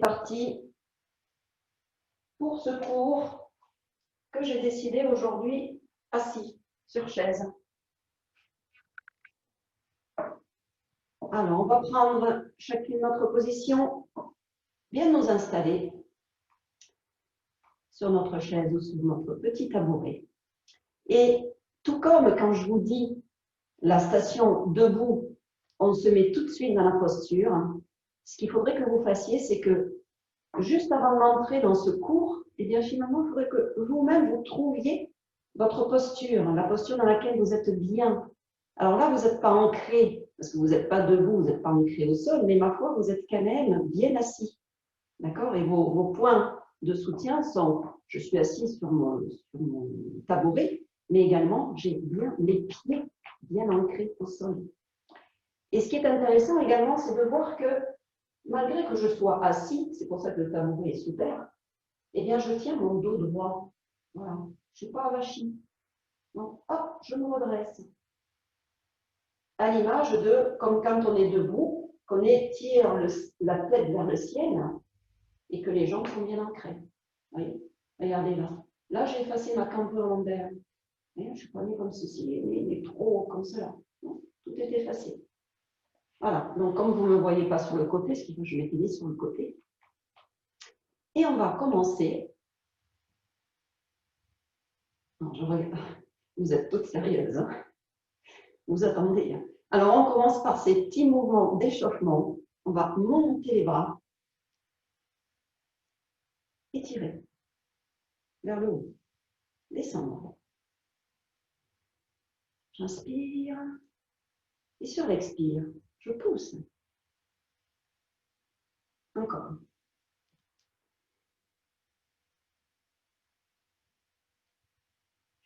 parti pour ce cours que j'ai décidé aujourd'hui assis sur chaise. Alors, on va prendre chacune notre position, bien nous installer sur notre chaise ou sur notre petit tabouret. Et tout comme quand je vous dis la station debout, on se met tout de suite dans la posture. Ce qu'il faudrait que vous fassiez, c'est que juste avant d'entrer dans ce cours, eh bien finalement, il faudrait que vous-même vous trouviez votre posture, la posture dans laquelle vous êtes bien. Alors là, vous n'êtes pas ancré, parce que vous n'êtes pas debout, vous n'êtes pas ancré au sol, mais ma foi, vous êtes quand même bien assis. D'accord? Et vos points de soutien sont, je suis assis sur mon tabouret, mais également, j'ai bien les pieds bien ancrés au sol. Et ce qui est intéressant également, c'est de voir que malgré que je sois assis, c'est pour ça que le tabouret est super, eh bien, je tiens mon dos droit. Voilà. Je ne suis pas avachi. Donc, hop, je me redresse. À l'image de, comme quand on est debout, qu'on étire la tête vers le ciel et que les jambes sont bien ancrées. Voyez? Regardez là. Là, j'ai effacé ma cambrure lombaire. Je ne suis pas née comme ceci, mais trop comme cela. Non, tout est effacé. Voilà. Donc, comme vous ne me voyez pas sur le côté, ce qui fait que je m'étais mis sur le côté. Et on va commencer. Non, je regarde. Vous êtes toutes sérieuses. Hein? Vous attendez. Alors, on commence par ces petits mouvements d'échauffement. On va monter les bras. Étirer vers le haut. Descendre. J'inspire. Et sur l'expire, je pousse. Encore.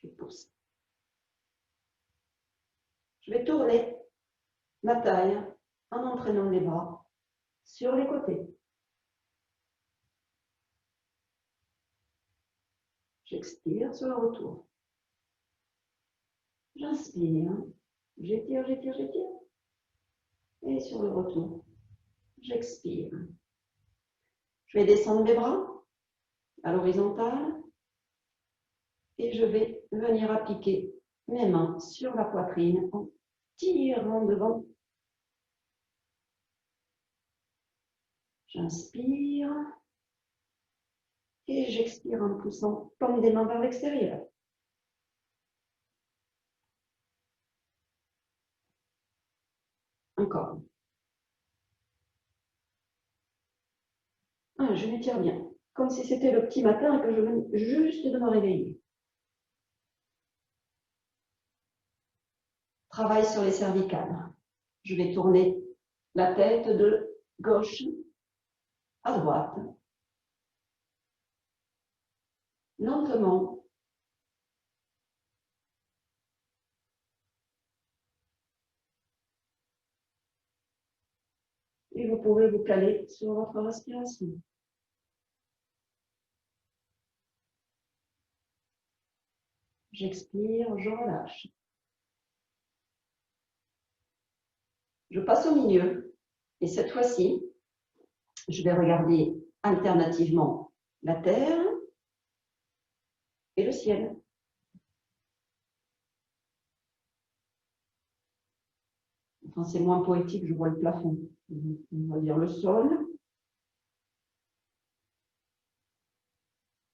Je pousse. Je vais tourner ma taille en entraînant les bras sur les côtés. J'expire sur le retour. J'inspire. J'étire, j'étire, j'étire. Et sur le retour, j'expire. Je vais descendre les bras à l'horizontale et je vais venir appliquer mes mains sur la poitrine en tirant devant. J'inspire et j'expire en poussant comme des mains vers l'extérieur. Encore. Ah, je m'étire bien, comme si c'était le petit matin et que je venais juste de me réveiller. Travail sur les cervicales. Je vais tourner la tête de gauche à droite. Lentement. Et vous pouvez vous caler sur votre respiration. J'expire, je relâche. Je passe au milieu. Et cette fois-ci, je vais regarder alternativement la terre et le ciel. Enfin, c'est moins poétique, je vois le plafond. On va dire le sol,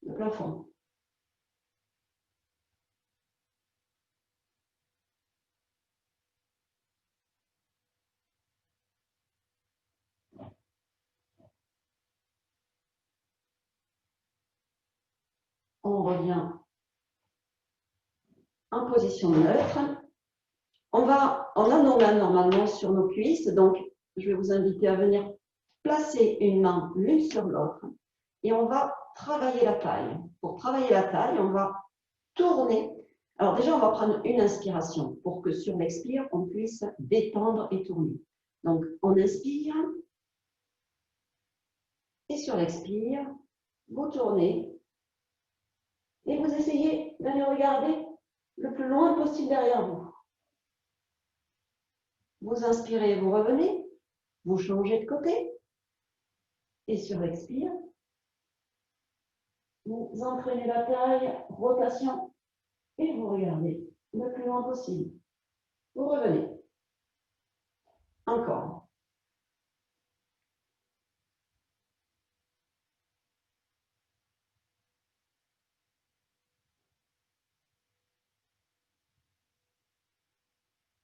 le plafond. On revient en position neutre. On a nos mains normalement sur nos cuisses, donc je vais vous inviter à venir placer une main l'une sur l'autre et on va travailler la taille. Pour travailler la taille, on va tourner. Alors déjà, on va prendre une inspiration pour que sur l'expire, on puisse détendre et tourner. Donc, on inspire et sur l'expire, vous tournez et vous essayez d'aller regarder le plus loin possible derrière vous. Vous inspirez, vous revenez, vous changez de côté. Et sur l'expire, vous entraînez la taille, rotation, et vous regardez le plus loin possible. Vous revenez. Encore.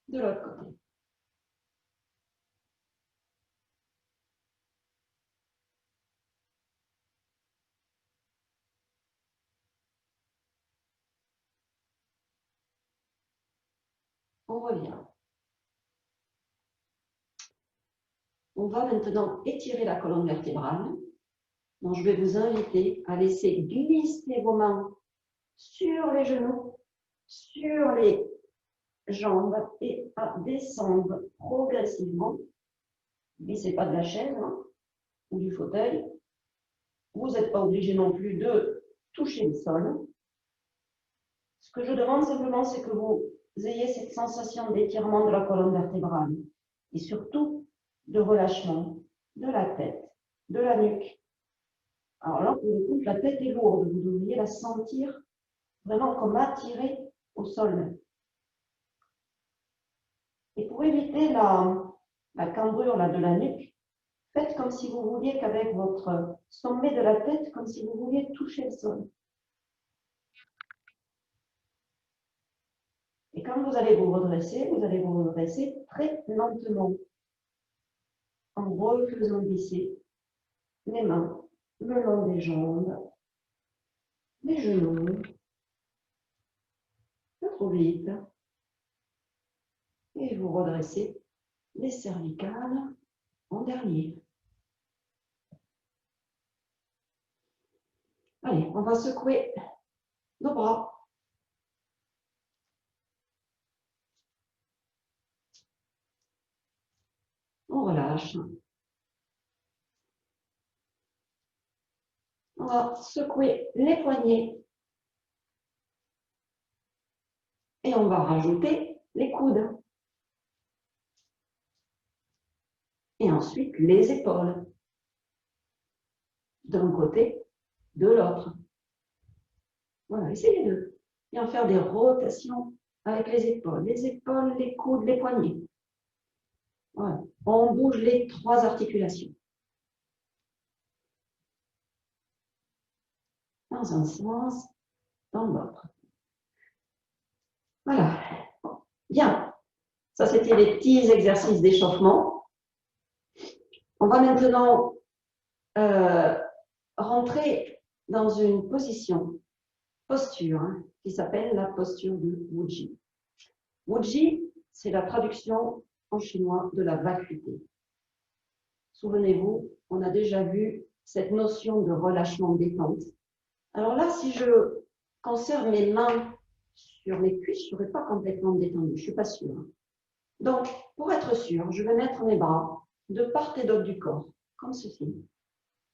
De l'autre côté. On revient. On va maintenant étirer la colonne vertébrale. Donc, je vais vous inviter à laisser glisser vos mains sur les genoux, sur les jambes et à descendre progressivement. Ne glissez pas de la chaise ou du fauteuil. Vous n'êtes pas obligé non plus de toucher le sol. Ce que je demande simplement, c'est que vous ayez cette sensation d'étirement de la colonne vertébrale et surtout de relâchement de la tête, de la nuque. Alors là, pour le coup, la tête est lourde. Vous devriez la sentir vraiment comme attirée au sol. Et pour éviter la cambrure là, de la nuque, faites comme si vous vouliez qu'avec votre sommet de la tête, comme si vous vouliez toucher le sol. Et quand vous allez vous redresser très lentement, en refaisant glisser les mains le long des jambes, les genoux, pas trop vite. Et vous redressez les cervicales en dernier. Allez, on va secouer nos bras. On relâche. On va secouer les poignets. Et on va rajouter les coudes. Et ensuite les épaules. D'un côté, de l'autre. Voilà, essayez de bien faire des rotations avec les épaules, les coudes, les poignets. Voilà. On bouge les trois articulations. Dans un sens, dans l'autre. Voilà. Bien. Ça, c'était les petits exercices d'échauffement. On va maintenant rentrer dans une posture, qui s'appelle la posture de Wuji. Wuji, c'est la traduction en chinois de la vacuité. Souvenez-vous, on a déjà vu cette notion de relâchement détente. Alors là, si je conserve mes mains sur mes cuisses, je ne serai pas complètement détendue, je ne suis pas sûre. Donc, pour être sûre, je vais mettre mes bras de part et d'autre du corps, comme ceci.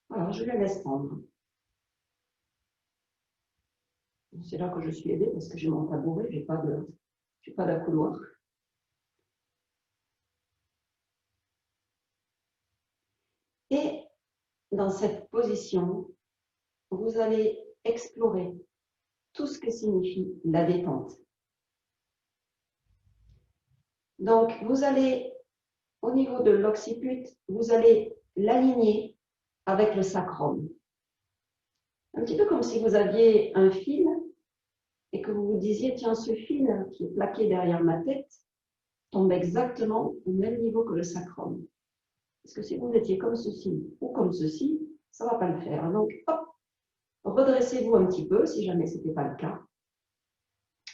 Voilà, je les laisse prendre. C'est là que je suis aidée parce que j'ai mon tabouret, je n'ai pas d'accoudoir. Et dans cette position, vous allez explorer tout ce que signifie la détente. Donc, vous allez, au niveau de l'occiput, vous allez l'aligner avec le sacrum. Un petit peu comme si vous aviez un fil et que vous vous disiez, tiens, ce fil qui est plaqué derrière ma tête tombe exactement au même niveau que le sacrum. Parce que si vous étiez comme ceci ou comme ceci, ça ne va pas le faire. Donc, hop, redressez-vous un petit peu, si jamais ce n'était pas le cas.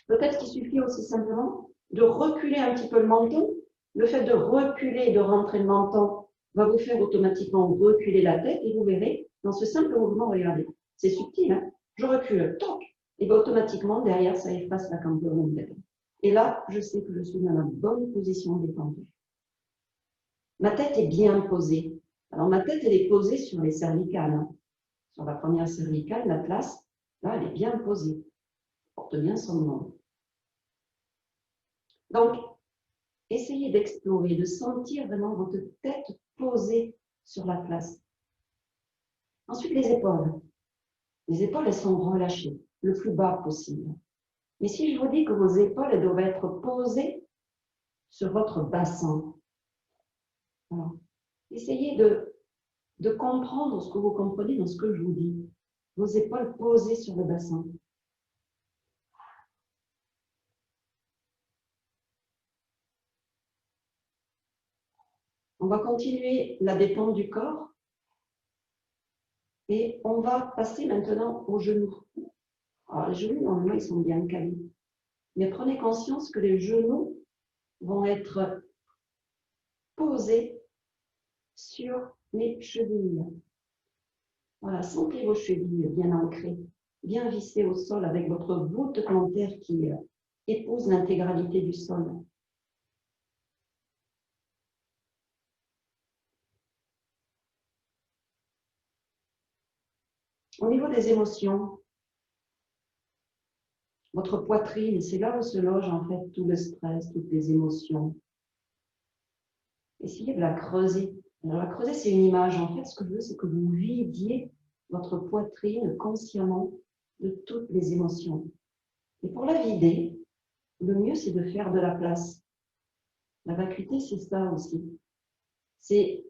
Peut-être qu'il suffit aussi simplement de reculer un petit peu le menton. Le fait de reculer et de rentrer le menton va vous faire automatiquement reculer la tête et vous verrez, dans ce simple mouvement, regardez, c'est subtil, hein, je recule, toc, et bien automatiquement, derrière, ça efface la cambrure de la tête. Et là, je sais que je suis dans la bonne position détendue. Ma tête est bien posée. Alors, ma tête, elle est posée sur les cervicales. Hein. Sur la première cervicale, la place, là, elle est bien posée. Elle porte bien son nom. Donc, essayez d'explorer, de sentir vraiment votre tête posée sur la place. Ensuite, les épaules. Les épaules, elles sont relâchées, le plus bas possible. Mais si je vous dis que vos épaules, elles doivent être posées sur votre bassin, voilà. Essayez de comprendre ce que vous comprenez dans ce que je vous dis. Vos épaules posées sur le bassin. On va continuer la détente du corps et on va passer maintenant aux genoux. Alors, les genoux, normalement, ils sont bien calés. Mais prenez conscience que les genoux vont être posés sur les chevilles. Voilà, sentez vos chevilles bien ancrées, bien vissées au sol avec votre voûte plantaire qui épouse l'intégralité du sol. Au niveau des émotions, votre poitrine, c'est là où se loge en fait tout le stress, toutes les émotions. Essayez de la creuser. Alors, la creuser, c'est une image. En fait, ce que je veux, c'est que vous vidiez votre poitrine consciemment de toutes les émotions. Et pour la vider, le mieux, c'est de faire de la place. La vacuité, c'est ça aussi. C'est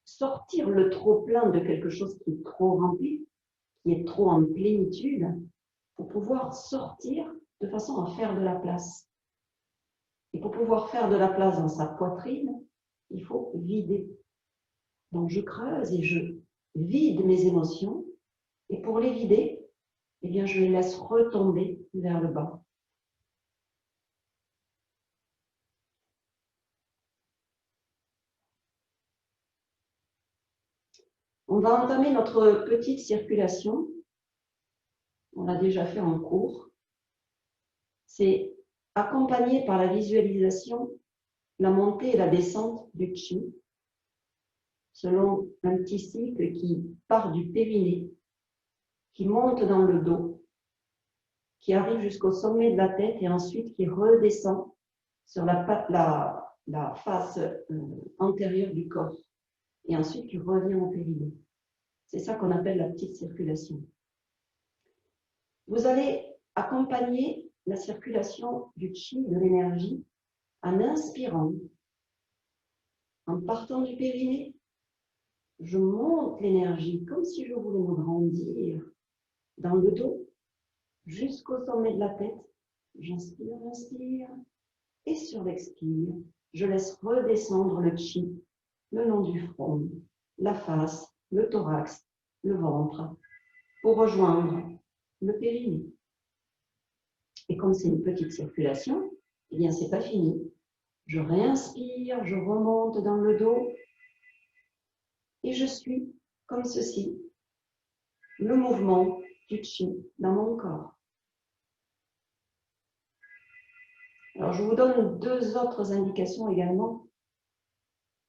sortir le trop-plein de quelque chose qui est trop rempli, qui est trop en plénitude, pour pouvoir sortir de façon à faire de la place. Et pour pouvoir faire de la place dans sa poitrine, il faut vider. Donc, je creuse et je vide mes émotions. Et pour les vider, eh bien, je les laisse retomber vers le bas. On va entamer notre petite circulation. On l'a déjà fait en cours. C'est accompagné par la visualisation, la montée et la descente du chi, selon un petit cycle qui part du périnée, qui monte dans le dos, qui arrive jusqu'au sommet de la tête et ensuite qui redescend sur la face antérieure du corps et ensuite qui revient au périnée. C'est ça qu'on appelle la petite circulation. Vous allez accompagner la circulation du chi, de l'énergie, en inspirant, en partant du périnée. Je monte l'énergie comme si je voulais me grandir dans le dos jusqu'au sommet de la tête. J'inspire, j'inspire. Et sur l'expire, je laisse redescendre le chi le long du front, la face, le thorax, le ventre, pour rejoindre le périnée. Et comme c'est une petite circulation, eh bien, c'est pas fini. Je réinspire, je remonte dans le dos et je suis comme ceci, le mouvement du chi dans mon corps. Alors, je vous donne deux autres indications également.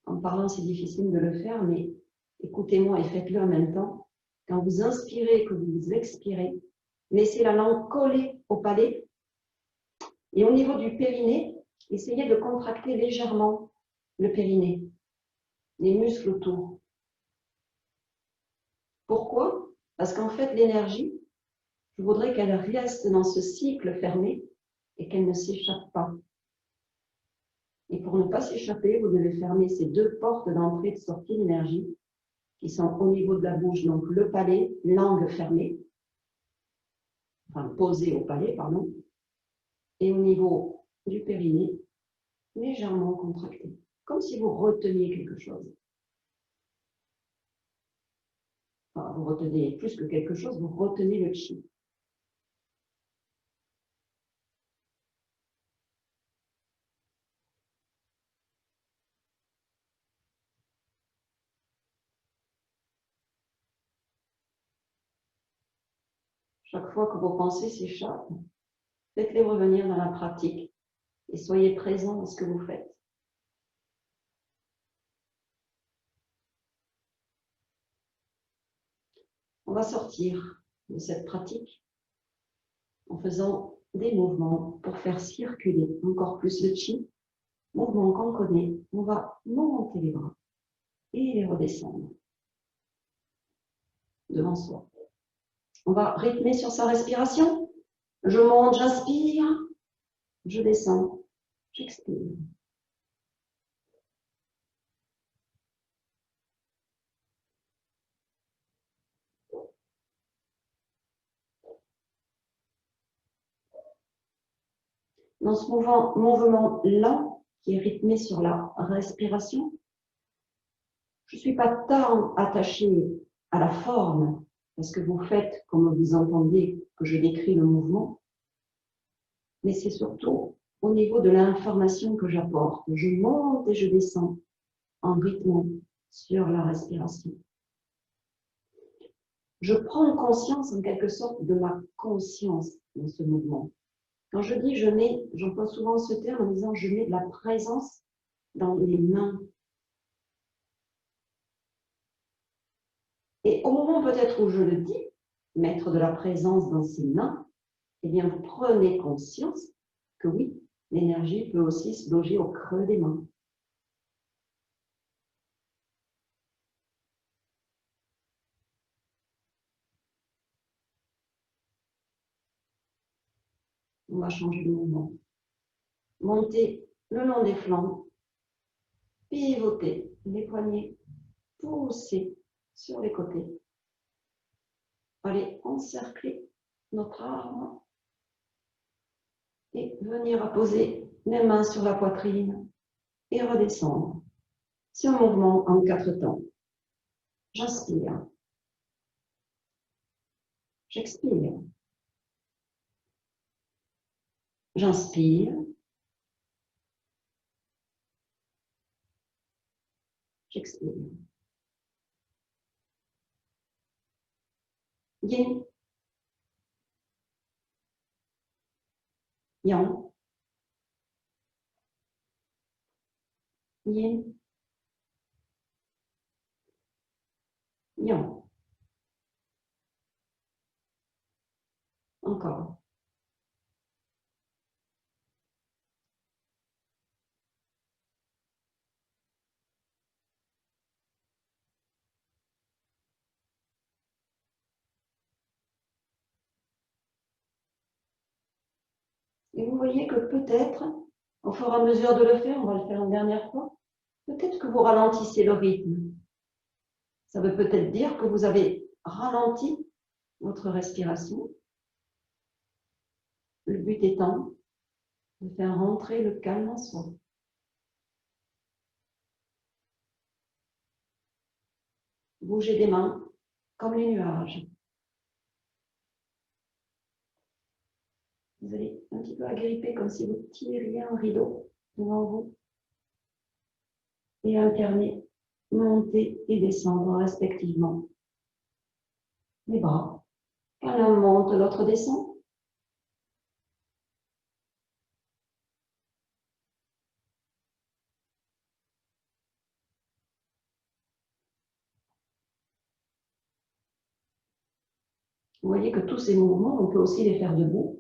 En parlant, c'est difficile de le faire, mais écoutez-moi et faites-le en même temps. Quand vous inspirez, que vous expirez, laissez la langue coller au palais. Et au niveau du périnée, essayez de contracter légèrement le périnée, les muscles autour. Pourquoi? Parce qu'en fait, l'énergie, je voudrais qu'elle reste dans ce cycle fermé et qu'elle ne s'échappe pas. Et pour ne pas s'échapper, vous devez fermer ces deux portes d'entrée et de sortie d'énergie qui sont au niveau de la bouche, donc le palais, langue fermée, enfin posée au palais, pardon, et au niveau du périnée, légèrement contracté, comme si vous reteniez quelque chose. Enfin, vous retenez plus que quelque chose, vous retenez le chi. Chaque fois que vos pensées s'échappent, faites-les revenir dans la pratique et soyez présents dans ce que vous faites. On va sortir de cette pratique en faisant des mouvements pour faire circuler encore plus le chi. Mouvement qu'on connaît, on va monter les bras et les redescendre. devant soi. On va rythmer sur sa respiration. Je monte, j'inspire, je descends, j'expire. Dans ce mouvement lent qui est rythmé sur la respiration, je ne suis pas tant attachée à la forme, parce que vous faites comme vous entendez que je décris le mouvement, mais c'est surtout au niveau de l'information que j'apporte. Je monte et je descends en rythme sur la respiration. Je prends conscience en quelque sorte de ma conscience dans ce mouvement. Quand je dis je mets, j'emploie souvent ce terme en disant je mets de la présence dans les mains. Et au moment peut-être où je le dis, mettre de la présence dans ses mains, eh bien vous prenez conscience que oui, l'énergie peut aussi se loger au creux des mains. On va changer de mouvement. Montez le long des flancs, pivotez les poignets, poussez sur les côtés. Allez encercler notre arme et venir apposer les mains sur la poitrine et redescendre. C'est un mouvement en 4 temps. J'inspire. J'expire. J'inspire. J'expire. Yin. Yang. Yin. Yang. Encore. Et vous voyez que peut-être, au fur et à mesure de le faire, on va le faire une dernière fois, peut-être que vous ralentissez le rythme. Ça veut peut-être dire que vous avez ralenti votre respiration. Le but étant de faire rentrer le calme en soi. Bougez des mains comme les nuages. Vous allez un petit peu agripper comme si vous tiriez un rideau devant vous. Et alterner, monter et descendre respectivement. Les bras. Quand l'un monte, l'autre descend. Vous voyez que tous ces mouvements, on peut aussi les faire debout.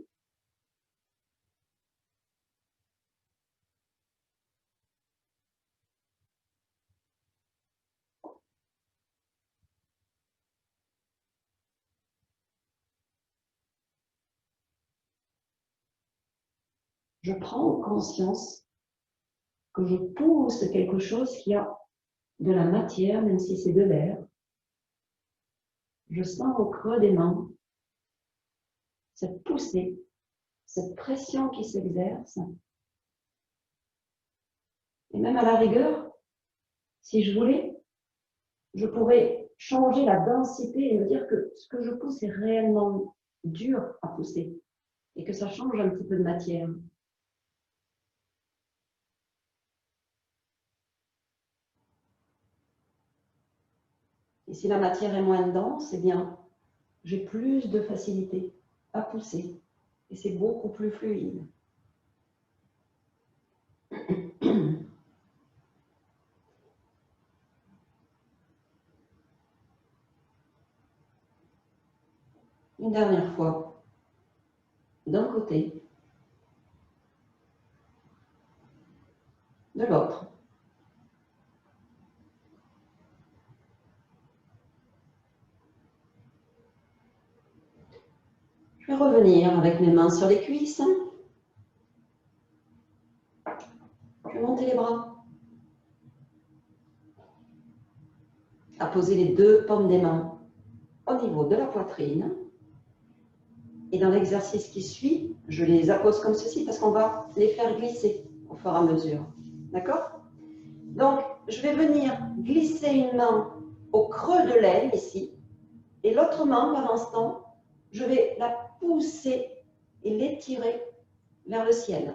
Je prends conscience que je pousse quelque chose qui a de la matière, même si c'est de l'air. Je sens au creux des mains cette poussée, cette pression qui s'exerce. Et même à la rigueur, si je voulais, je pourrais changer la densité et me dire que ce que je pousse est réellement dur à pousser et que ça change un petit peu de matière. Et si la matière est moins dense, eh bien, j'ai plus de facilité à pousser et c'est beaucoup plus fluide. Une dernière fois, d'un côté, de l'autre. Je vais revenir avec mes mains sur les cuisses. Je vais monter les bras. À poser les deux paumes des mains au niveau de la poitrine. Et dans l'exercice qui suit, je les appose comme ceci parce qu'on va les faire glisser au fur et à mesure. D'accord? Donc, je vais venir glisser une main au creux de l'aile, ici, et l'autre main, pendant ce temps, je vais la pousser et l'étirer vers le ciel.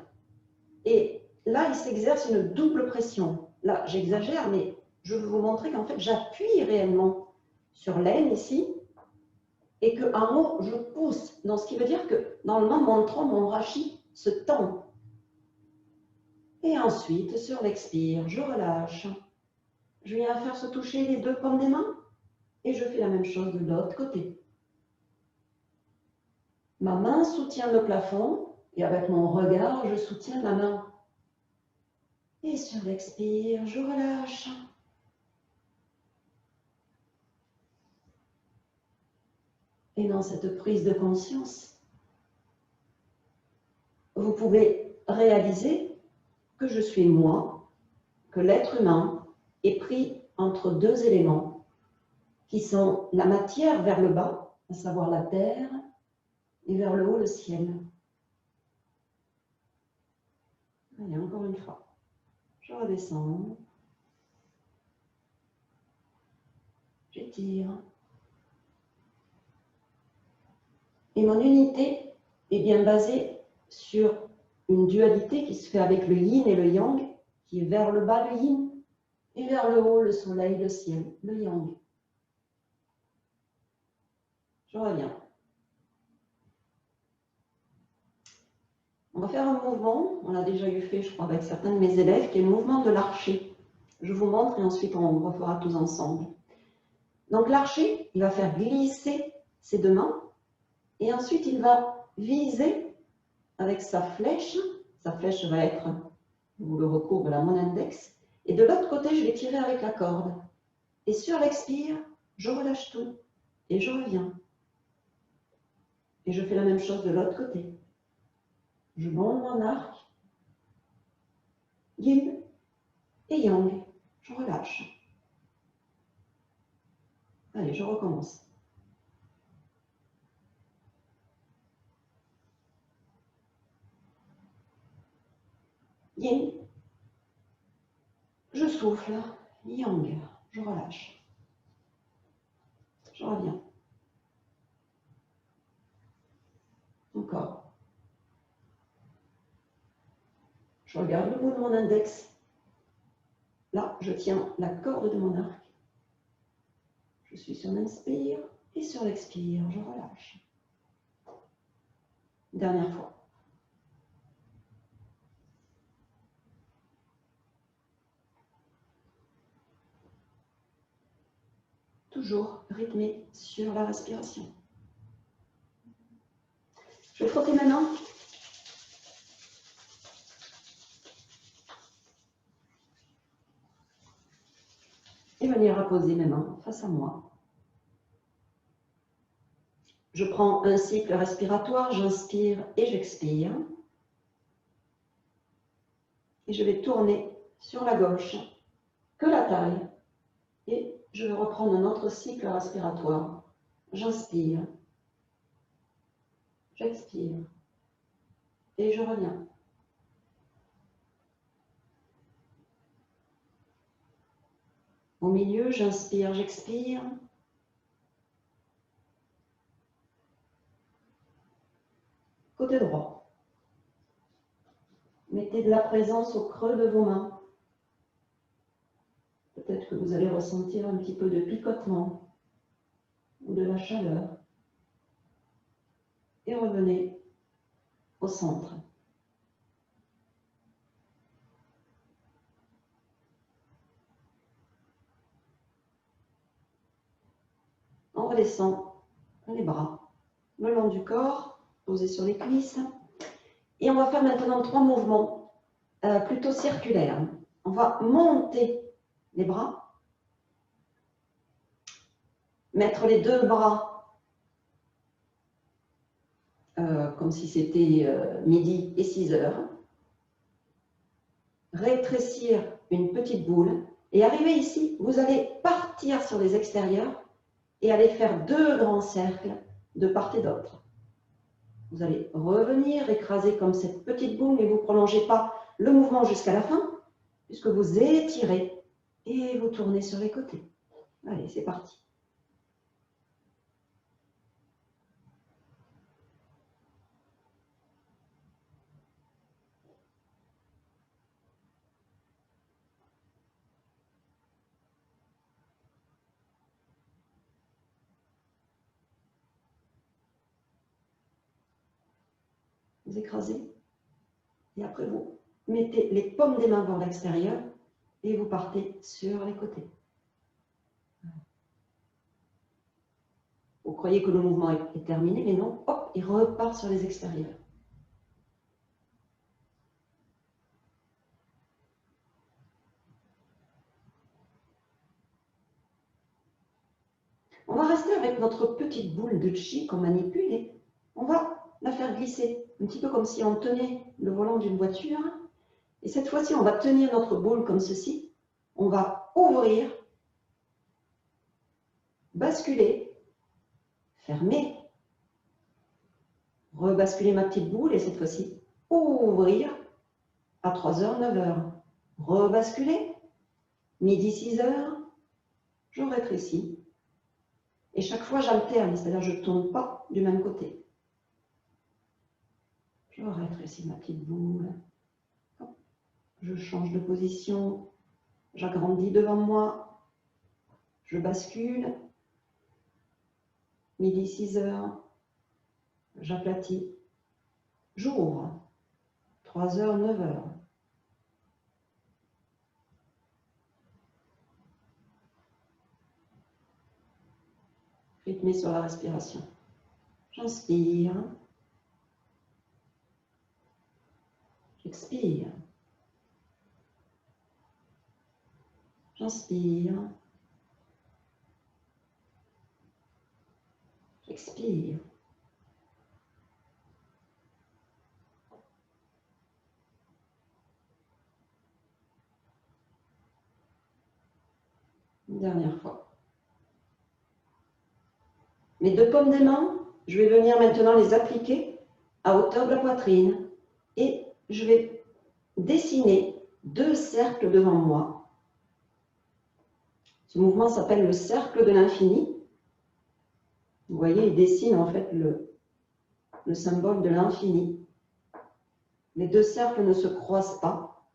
Et là, il s'exerce une double pression. Là, j'exagère, mais je veux vous montrer qu'en fait, j'appuie réellement sur l'aile, ici, et qu'en haut, je pousse. Donc, ce qui veut dire que, normalement, mon tronc, mon rachis se tend. Et ensuite, sur l'expire, je relâche. Je viens faire se toucher les deux paumes des mains et je fais la même chose de l'autre côté. Ma main soutient le plafond et avec mon regard, je soutiens la main. Et sur l'expire, je relâche. Et dans cette prise de conscience, vous pouvez réaliser que je suis moi, que l'être humain est pris entre deux éléments qui sont la matière vers le bas, à savoir la terre, et vers le haut, le ciel. Allez, encore une fois. Je redescends. J'étire. Et mon unité est bien basée sur une dualité qui se fait avec le yin et le yang, qui est vers le bas le yin et vers le haut le soleil, le ciel, le yang. Je reviens. On va faire un mouvement, on l'a déjà eu fait, je crois, avec certains de mes élèves, qui est le mouvement de l'archer. Je vous montre et ensuite on refera tous ensemble. Donc l'archer, il va faire glisser ses deux mains et ensuite il va viser avec sa flèche. Sa flèche va être, vous le recourbe là, mon index. Et de l'autre côté, je vais tirer avec la corde. Et sur l'expire, je relâche tout et je reviens. Et je fais la même chose de l'autre côté. Je monte mon arc, yin et yang. Je relâche. Allez, je recommence. Yin, je souffle, yang, je relâche. Je reviens. Encore. Je regarde le bout de mon index. Là, je tiens la corde de mon arc. Je suis sur l'inspire et sur l'expire, je relâche. Dernière fois. Toujours rythmé sur la respiration. Je vais frotter mes mains. Et venir apposer mes mains face à moi. Je prends un cycle respiratoire, j'inspire et j'expire. Et je vais tourner sur la gauche, que la taille. Et je vais reprendre un autre cycle respiratoire. J'inspire, j'expire et je reviens. Au milieu, j'inspire, j'expire. Côté droit. Mettez de la présence au creux de vos mains. Peut-être que vous allez ressentir un petit peu de picotement ou de la chaleur. Et revenez au centre. On redescend les bras le long du corps, posés sur les cuisses. Et on va faire maintenant 3 mouvements plutôt circulaires. On va monter les bras, mettre les deux bras comme si c'était midi et 6 heures. Rétrécir une petite boule. Et arrivé ici, vous allez partir sur les extérieurs et aller faire 2 grands cercles de part et d'autre. Vous allez revenir, écraser comme cette petite boule, mais vous ne prolongez pas le mouvement jusqu'à la fin, puisque vous étirez et vous tournez sur les côtés. Allez, c'est parti. Vous écrasez et après vous mettez les paumes des mains vers l'extérieur et vous partez sur les côtés. Vous croyez que le mouvement est terminé, mais non, hop, il repart sur les extérieurs. On va rester avec notre petite boule de chi qu'on manipule et on va la faire glisser, un petit peu comme si on tenait le volant d'une voiture. Et cette fois-ci, on va tenir notre boule comme ceci. On va ouvrir, basculer, fermer, rebasculer ma petite boule et cette fois-ci, ouvrir à 3h, 9h. Rebasculer, midi, 6h, je rétrécis. Et chaque fois, j'alterne, c'est-à-dire je ne tourne pas du même côté. Je rétrécis ma petite boule. Je change de position. J'agrandis devant moi. Je bascule. Midi, 6h. J'aplatis. J'ouvre. 3h, 9h. Rythmé sur la respiration. J'inspire. J'expire. J'inspire. J'expire. Une dernière fois. Mes 2 paumes des mains, je vais venir maintenant les appliquer à hauteur de la poitrine et je vais dessiner 2 cercles devant moi. Ce mouvement s'appelle le cercle de l'infini. Vous voyez, il dessine en fait le symbole de l'infini. Les 2 cercles ne se croisent pas.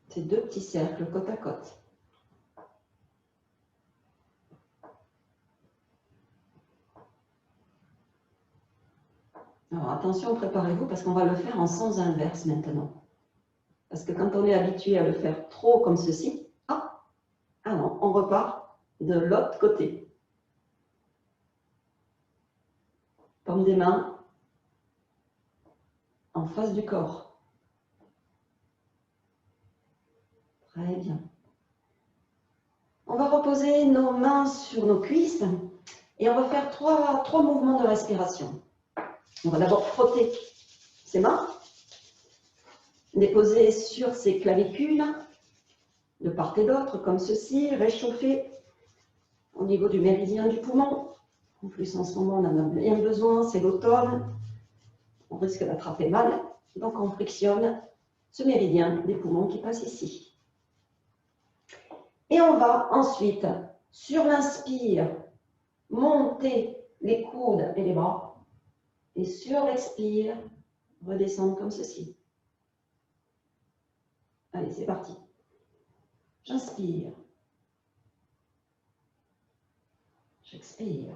C'est 2 petits cercles côte à côte. Alors attention, préparez-vous parce qu'on va le faire en sens inverse maintenant. Parce que quand on est habitué à le faire trop comme ceci, ah non, on repart de l'autre côté. Paume des mains en face du corps. Très bien. On va reposer nos mains sur nos cuisses et on va faire trois mouvements de respiration. On va d'abord frotter ses mains, les poser sur ses clavicules, de part et d'autre, comme ceci, réchauffer au niveau du méridien du poumon. En plus, en ce moment, on en a bien besoin, c'est l'automne. On risque d'attraper mal, donc on frictionne ce méridien des poumons qui passe ici. Et on va ensuite, sur l'inspire, monter les coudes et les bras. Et sur l'expire, redescendre comme ceci. Allez, c'est parti. J'inspire. J'expire.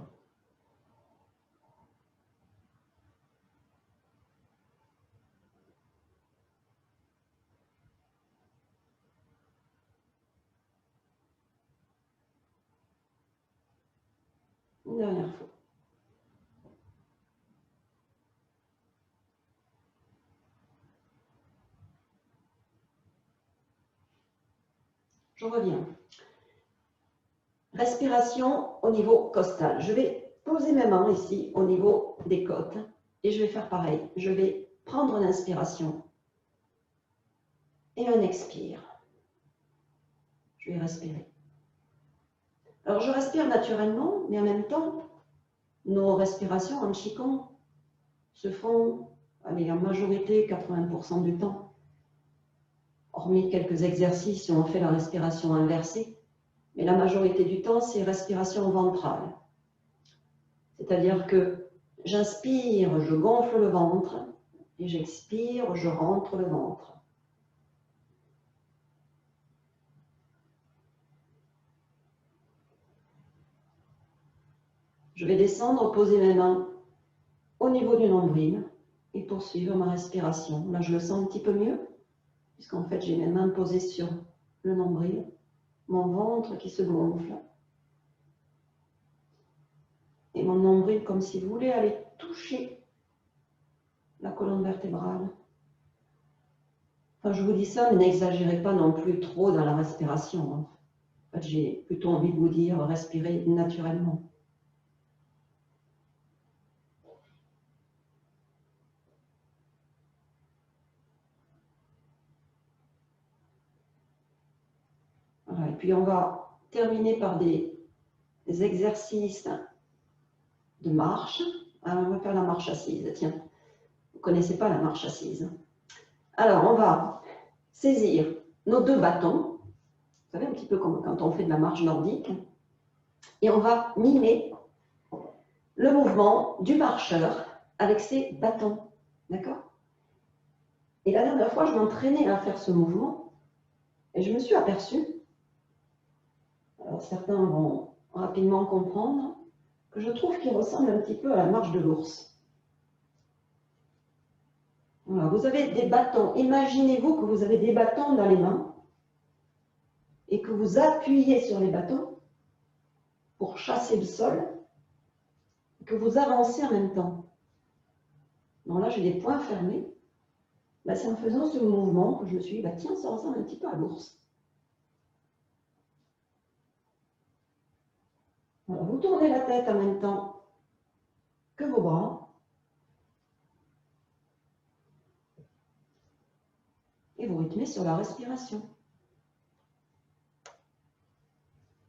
Une dernière fois. Je reviens. Respiration au niveau costal. Je vais poser mes mains ici au niveau des côtes et je vais faire pareil. Je vais prendre une inspiration et un expire. Je vais respirer. Alors je respire naturellement, mais en même temps, nos respirations en Qigong se font, allez, en majorité 80% du temps, hormis quelques exercices où on fait la respiration inversée, mais la majorité du temps, c'est respiration ventrale. C'est-à-dire que j'inspire, je gonfle le ventre, et j'expire, je rentre le ventre. Je vais descendre, poser mes mains au niveau du nombril et poursuivre ma respiration. Là, je le sens un petit peu mieux, puisqu'en fait, j'ai mes mains posées sur le nombril, mon ventre qui se gonfle, et mon nombril comme si vous voulez aller toucher la colonne vertébrale. Enfin, je vous dis ça, mais n'exagérez pas non plus trop dans la respiration. En fait, j'ai plutôt envie de vous dire, respirez naturellement. Voilà, et puis on va terminer par des exercices de marche. Alors, on va faire la marche assise. Tiens, vous ne connaissez pas la marche assise. Alors, on va saisir nos deux bâtons. Vous savez, un petit peu comme quand on fait de la marche nordique. Et on va mimer le mouvement du marcheur avec ses bâtons. D'accord? Et la dernière fois, je m'entraînais à faire ce mouvement et je me suis aperçue, alors certains vont rapidement comprendre, que je trouve qu'il ressemble un petit peu à la marche de l'ours. Voilà, vous avez des bâtons. Imaginez-vous que vous avez des bâtons dans les mains et que vous appuyez sur les bâtons pour chasser le sol et que vous avancez en même temps. Donc là, j'ai les poings fermés. Ben, c'est en faisant ce mouvement que je me suis dit, bah, tiens, ça ressemble un petit peu à l'ours. Voilà, vous tournez la tête en même temps que vos bras. Et vous rythmez sur la respiration.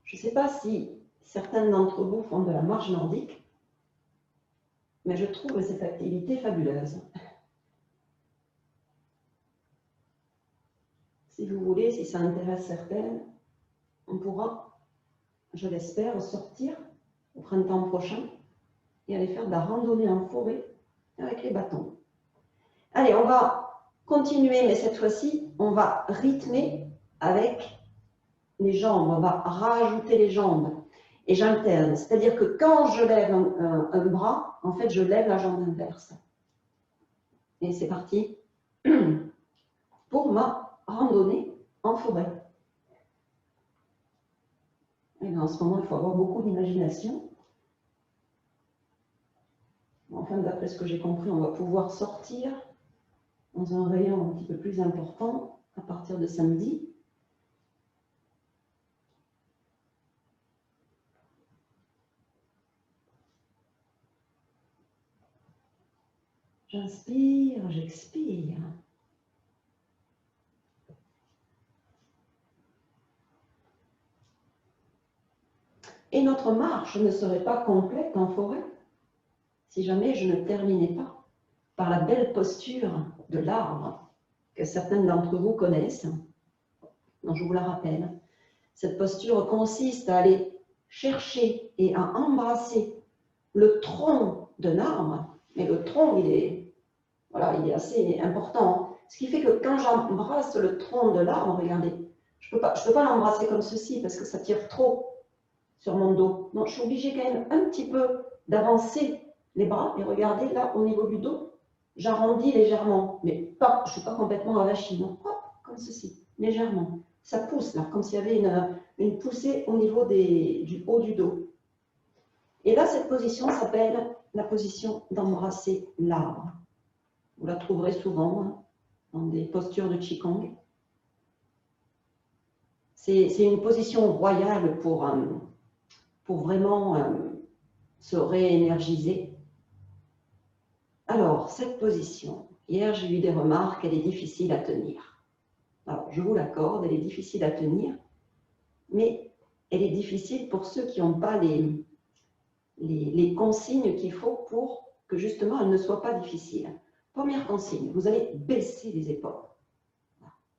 Je ne sais pas si certains d'entre vous font de la marche nordique, mais je trouve cette activité fabuleuse. Si vous voulez, si ça intéresse certaines, on pourra, je l'espère, sortir au printemps prochain et aller faire de la randonnée en forêt avec les bâtons. Allez, on va continuer, mais cette fois-ci, on va rythmer avec les jambes. On va rajouter les jambes. Et j'alterne. C'est-à-dire que quand je lève un bras, en fait, je lève la jambe inverse. Et c'est parti pour ma randonnée en forêt. Et en ce moment, il faut avoir beaucoup d'imagination. Enfin, d'après ce que j'ai compris, on va pouvoir sortir dans un rayon un petit peu plus important à partir de samedi. J'inspire, j'expire. Et notre marche ne serait pas complète en forêt si jamais je ne terminais pas par la belle posture de l'arbre que certains d'entre vous connaissent. Donc, je vous la rappelle. Cette posture consiste à aller chercher et à embrasser le tronc d'un arbre. Mais le tronc, il est assez important. Ce qui fait que quand j'embrasse le tronc de l'arbre, regardez, je ne peux pas l'embrasser comme ceci parce que ça tire trop sur mon dos. Non, je suis obligée quand même un petit peu d'avancer les bras. Et regardez là, au niveau du dos, j'arrondis légèrement. Mais pas, je ne suis pas complètement avachie. Non, hop, comme ceci, légèrement. Ça pousse là, comme s'il y avait une poussée au niveau du haut du dos. Et là, cette position s'appelle la position d'embrasser l'arbre. Vous la trouverez souvent dans des postures de Qigong. C'est une position royale pour vraiment se réénergiser. Alors, cette position, hier j'ai eu des remarques, elle est difficile à tenir. Alors, je vous l'accorde, elle est difficile à tenir, mais elle est difficile pour ceux qui n'ont pas les consignes qu'il faut pour que justement elle ne soit pas difficile. Première consigne, vous allez baisser les épaules.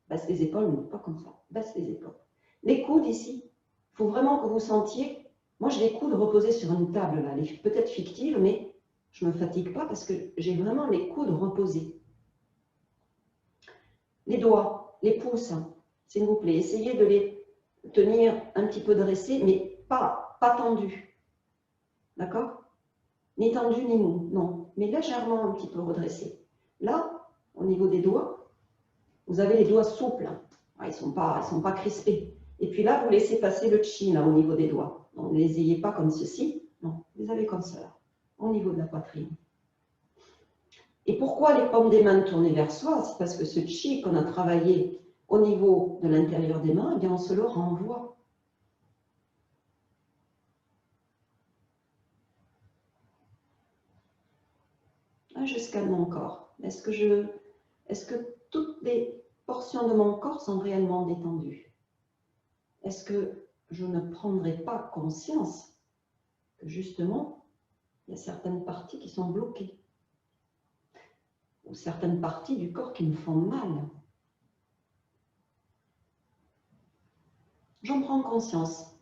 Baisse les épaules, mais pas comme ça. Baisse les épaules. Les coudes ici, il faut vraiment que vous sentiez. Moi, j'ai les coudes reposés sur une table, là. Elle est peut-être fictive, mais je ne me fatigue pas parce que j'ai vraiment les coudes reposés. Les doigts, les pouces, s'il vous plaît, essayez de les tenir un petit peu dressés, mais pas tendus. D'accord? Ni tendus ni mous, non. Mais légèrement un petit peu redressés. Là, au niveau des doigts, vous avez les doigts souples. Ils ne sont pas crispés. Et puis là, vous laissez passer le chi là, au niveau des doigts. Donc, ne les ayez pas comme ceci. Non, vous les avez comme cela, au niveau de la poitrine. Et pourquoi les paumes des mains tournées vers soi? C'est parce que ce chi qu'on a travaillé au niveau de l'intérieur des mains, eh bien, on se le renvoie. Jusqu'à mon corps. Est-ce que toutes les portions de mon corps sont réellement détendues? Est-ce que je ne prendrai pas conscience que justement, il y a certaines parties qui sont bloquées ou certaines parties du corps qui me font mal? J'en prends conscience.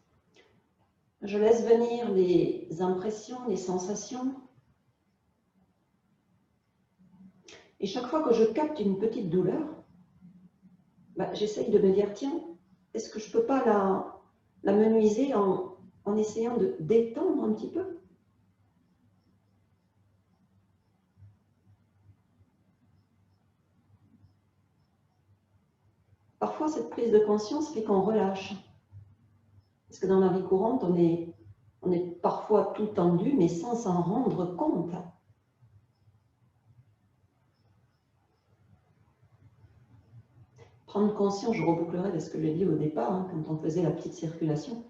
Je laisse venir les impressions, les sensations. Et chaque fois que je capte une petite douleur, j'essaye de me dire, tiens, est-ce que je ne peux pas la menuiser en essayant de détendre un petit peu? Parfois, cette prise de conscience fait qu'on relâche. Parce que dans la vie courante, on est parfois tout tendu, mais sans s'en rendre compte. Prendre conscience, je rebouclerai de ce que j'ai dit au départ, quand on faisait la petite circulation.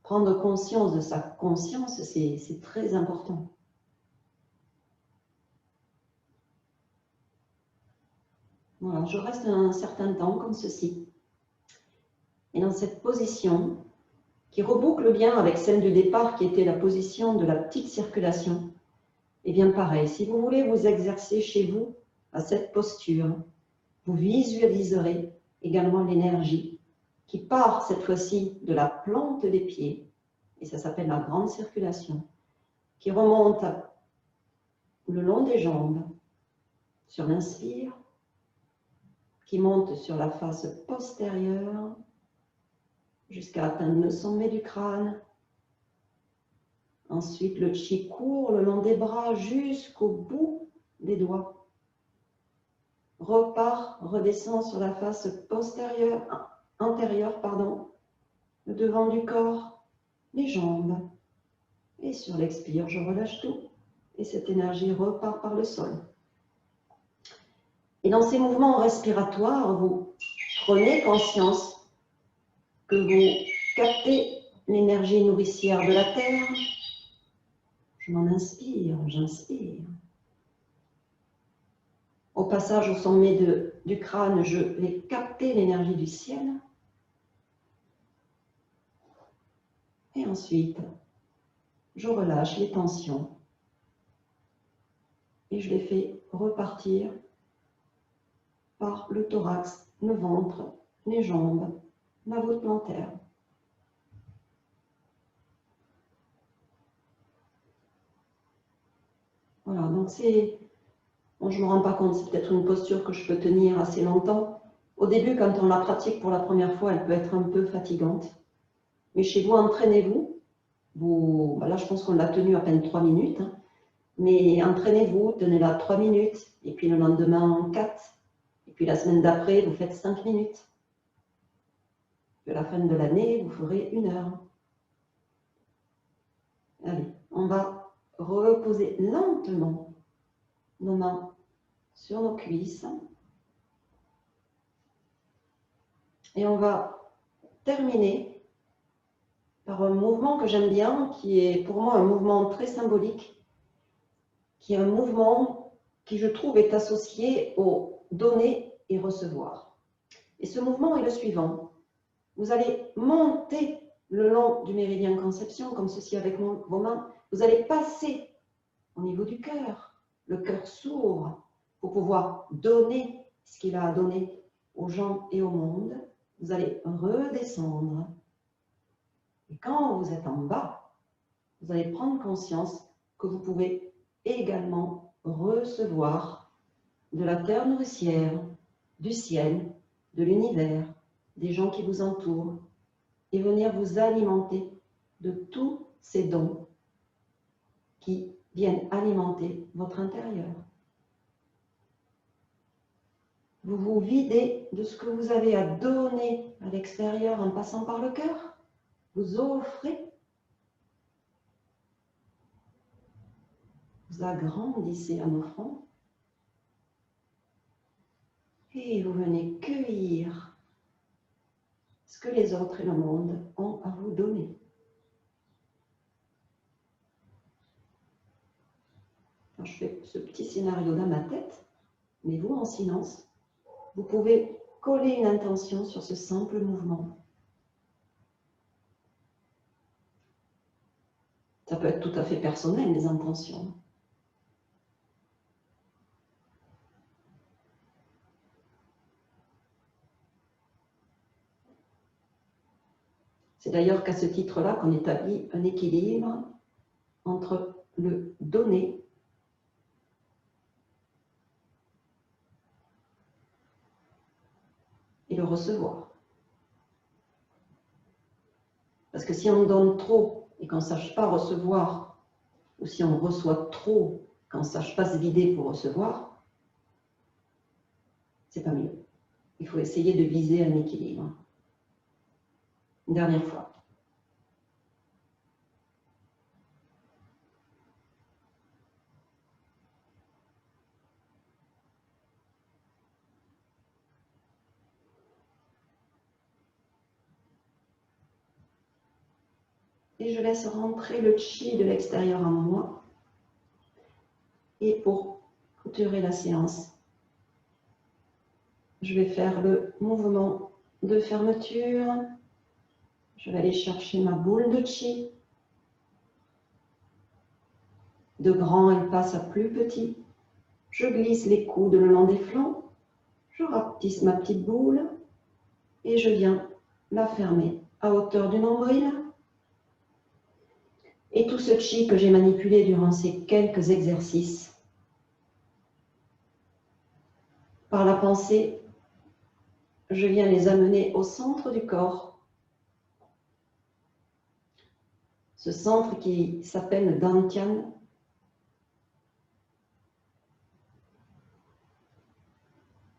Prendre conscience de sa conscience, c'est très important. Voilà, je reste un certain temps comme ceci. Et dans cette position, qui reboucle bien avec celle du départ, qui était la position de la petite circulation, et bien pareil, si vous voulez vous exercer chez vous à cette posture, vous visualiserez également l'énergie qui part cette fois-ci de la plante des pieds, et ça s'appelle la grande circulation, qui remonte le long des jambes, sur l'inspire, qui monte sur la face postérieure, jusqu'à atteindre le sommet du crâne. Ensuite, le chi court le long des bras jusqu'au bout des doigts. Repart, redescend sur la face antérieure, le devant du corps, les jambes. Et sur l'expire, je relâche tout. Et cette énergie repart par le sol. Et dans ces mouvements respiratoires, vous prenez conscience que vous captez l'énergie nourricière de la terre. Je m'en inspire, j'inspire. Au passage, au sommet du crâne, je vais capter l'énergie du ciel. Et ensuite, je relâche les tensions. Et je les fais repartir par le thorax, le ventre, les jambes, la voûte plantaire. Voilà, donc c'est... Bon, je ne me rends pas compte, c'est peut-être une posture que je peux tenir assez longtemps. Au début, quand on la pratique pour la première fois, elle peut être un peu fatigante. Mais chez vous, entraînez-vous. Là, je pense qu'on l'a tenue à peine 3 minutes. Mais entraînez-vous, tenez-la 3 minutes. Et puis le lendemain, 4. Et puis la semaine d'après, vous faites 5 minutes. Puis à la fin de l'année, vous ferez 1 heure. Allez, on va reposer lentement nos mains sur nos cuisses. Et on va terminer par un mouvement que j'aime bien, qui est pour moi un mouvement très symbolique, qui est un mouvement qui, je trouve, est associé au donner et recevoir. Et ce mouvement est le suivant. Vous allez monter le long du méridien conception, comme ceci avec vos mains. Vous allez passer au niveau du cœur. Le cœur s'ouvre pour pouvoir donner ce qu'il a à donner aux gens et au monde. Vous allez redescendre. Et quand vous êtes en bas, vous allez prendre conscience que vous pouvez également recevoir de la terre nourricière, du ciel, de l'univers, des gens qui vous entourent, et venir vous alimenter de tous ces dons qui viennent alimenter votre intérieur. Vous vous videz de ce que vous avez à donner à l'extérieur en passant par le cœur. Vous offrez. Vous agrandissez en offrant. Et vous venez cueillir ce que les autres et le monde ont à vous donner. Alors, je fais ce petit scénario dans ma tête, mais vous, en silence, vous pouvez coller une intention sur ce simple mouvement. Ça peut être tout à fait personnel, les intentions. C'est d'ailleurs qu'à ce titre-là qu'on établit un équilibre entre le donner et le recevoir. Parce que si on donne trop et qu'on ne sache pas recevoir, ou si on reçoit trop, qu'on ne sache pas se vider pour recevoir, c'est pas mieux. Il faut essayer de viser un équilibre. Une dernière fois. Et je laisse rentrer le chi de l'extérieur en moi. Et pour clôturer la séance, je vais faire le mouvement de fermeture. Je vais aller chercher ma boule de chi. De grand, elle passe à plus petit. Je glisse les coudes le long des flancs. Je rapetisse ma petite boule et je viens la fermer à hauteur du nombril. Et tout ce chi que j'ai manipulé durant ces quelques exercices, par la pensée, je viens les amener au centre du corps. Ce centre qui s'appelle le Dantian.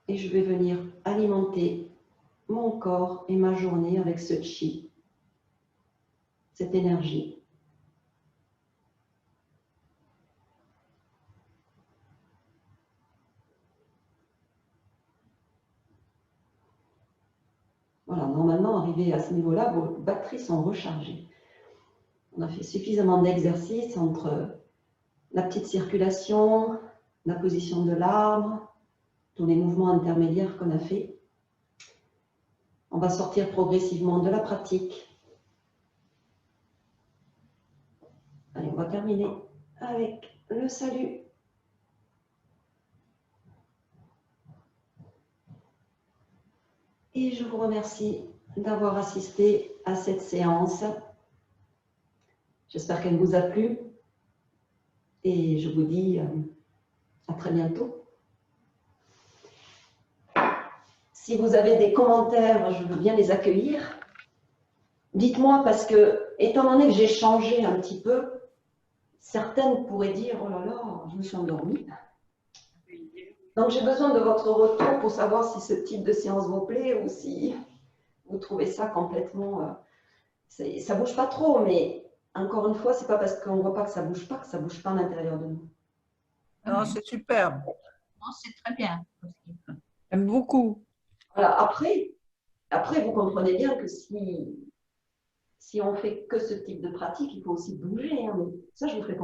Et je vais venir alimenter mon corps et ma journée avec ce chi, cette énergie. Voilà, normalement, arrivé à ce niveau-là, vos batteries sont rechargées. On a fait suffisamment d'exercices entre la petite circulation, la position de l'arbre, tous les mouvements intermédiaires qu'on a fait. On va sortir progressivement de la pratique. Allez, on va terminer avec le salut. Et je vous remercie d'avoir assisté à cette séance. J'espère qu'elle vous a plu. Et je vous dis à très bientôt. Si vous avez des commentaires, je veux bien les accueillir. Dites-moi parce que, étant donné que j'ai changé un petit peu, certaines pourraient dire « Oh là là, je me suis endormie ». Donc j'ai besoin de votre retour pour savoir si ce type de séance vous plaît ou si vous trouvez ça complètement… ça ne bouge pas trop, mais encore une fois, ce n'est pas parce qu'on ne voit pas que ça ne bouge pas à l'intérieur de nous. Non, c'est superbe. Non, c'est très bien. J'aime beaucoup. Voilà, après, vous comprenez bien que si si on fait que ce type de pratique, il faut aussi bouger. Hein, mais ça, je vous fais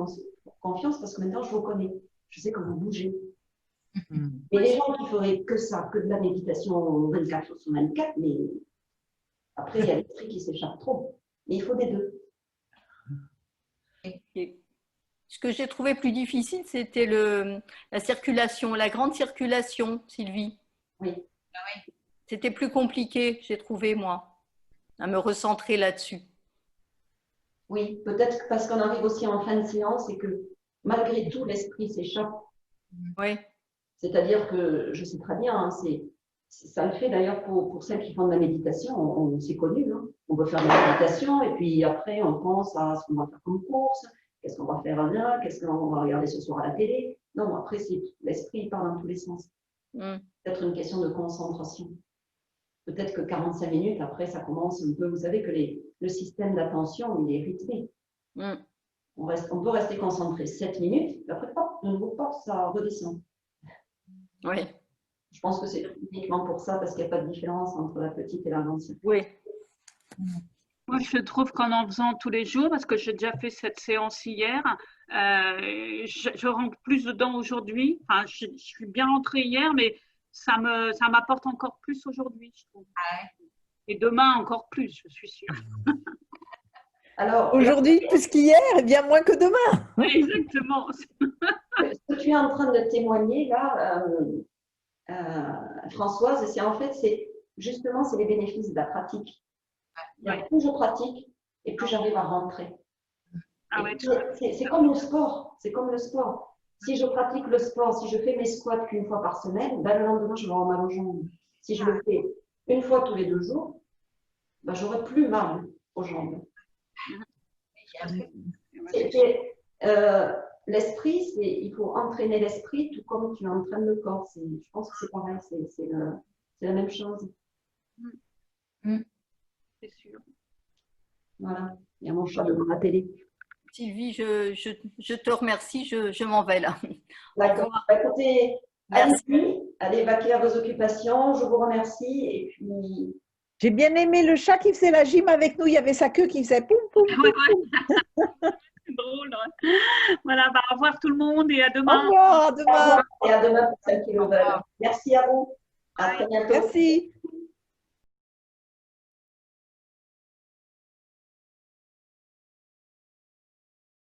confiance parce que maintenant, je vous connais. Je sais que vous bougez. Mais les gens qui feraient que ça, que de la méditation 24 jours sur 24, mais après, il y a l'esprit qui s'échappe trop. Mais il faut des deux. Et ce que j'ai trouvé plus difficile, c'était la circulation, la grande circulation, Sylvie. Oui. C'était plus compliqué, j'ai trouvé, moi, à me recentrer là-dessus. Oui, peut-être parce qu'on arrive aussi en fin de séance et que malgré tout, l'esprit s'échappe. Oui. C'est-à-dire que je sais très bien, hein, ça le fait d'ailleurs pour celles qui font de la méditation, on s'est connu. Hein. On veut faire de la méditation et puis après, on pense à ce qu'on va faire comme course, qu'est-ce qu'on va faire là, qu'est-ce qu'on va regarder ce soir à la télé. Non, après, l'esprit part dans tous les sens. Peut-être une question de concentration. Peut-être que 45 minutes, après, ça commence un peu. Vous savez que le système d'attention, il est rythmé. On peut rester concentré 7 minutes, puis après, hop, de nouveau, hop, ça redescend. Oui. Je pense que c'est uniquement pour ça, parce qu'il n'y a pas de différence entre la petite et la grande. Oui. Moi, je trouve qu'en faisant tous les jours, parce que j'ai déjà fait cette séance hier, je rentre plus dedans aujourd'hui. Enfin, je suis bien rentrée hier, mais ça m'apporte encore plus aujourd'hui, je trouve. Et demain, encore plus, je suis sûre. Alors, aujourd'hui, plus qu'hier, et bien moins que demain. Exactement. Ce que tu es en train de témoigner là, Françoise, c'est justement les bénéfices de la pratique. Plus je pratique et plus j'arrive à rentrer. C'est comme le sport. C'est comme le sport. Si je pratique le sport, si je fais mes squats qu'une fois par semaine, ben, le lendemain, je vais avoir mal aux jambes. Si je le fais une fois tous les 2 jours, ben, j'aurai plus mal aux jambes. L'esprit, il faut entraîner l'esprit tout comme tu entraînes le corps. Je pense que c'est pareil, c'est la même chose. C'est sûr. Voilà, il y a mon chat devant la télé. Sylvie, je te remercie, je m'en vais là. D'accord. Écoutez, allez vaquer à vos occupations, je vous remercie et puis… J'ai bien aimé le chat qui faisait la gym avec nous, il y avait sa queue qui faisait poum poum. C'est drôle. Voilà, au revoir tout le monde et à demain. Au revoir, à demain. Et à demain pour celles qui le veulent. Merci à vous. À très bientôt. Merci.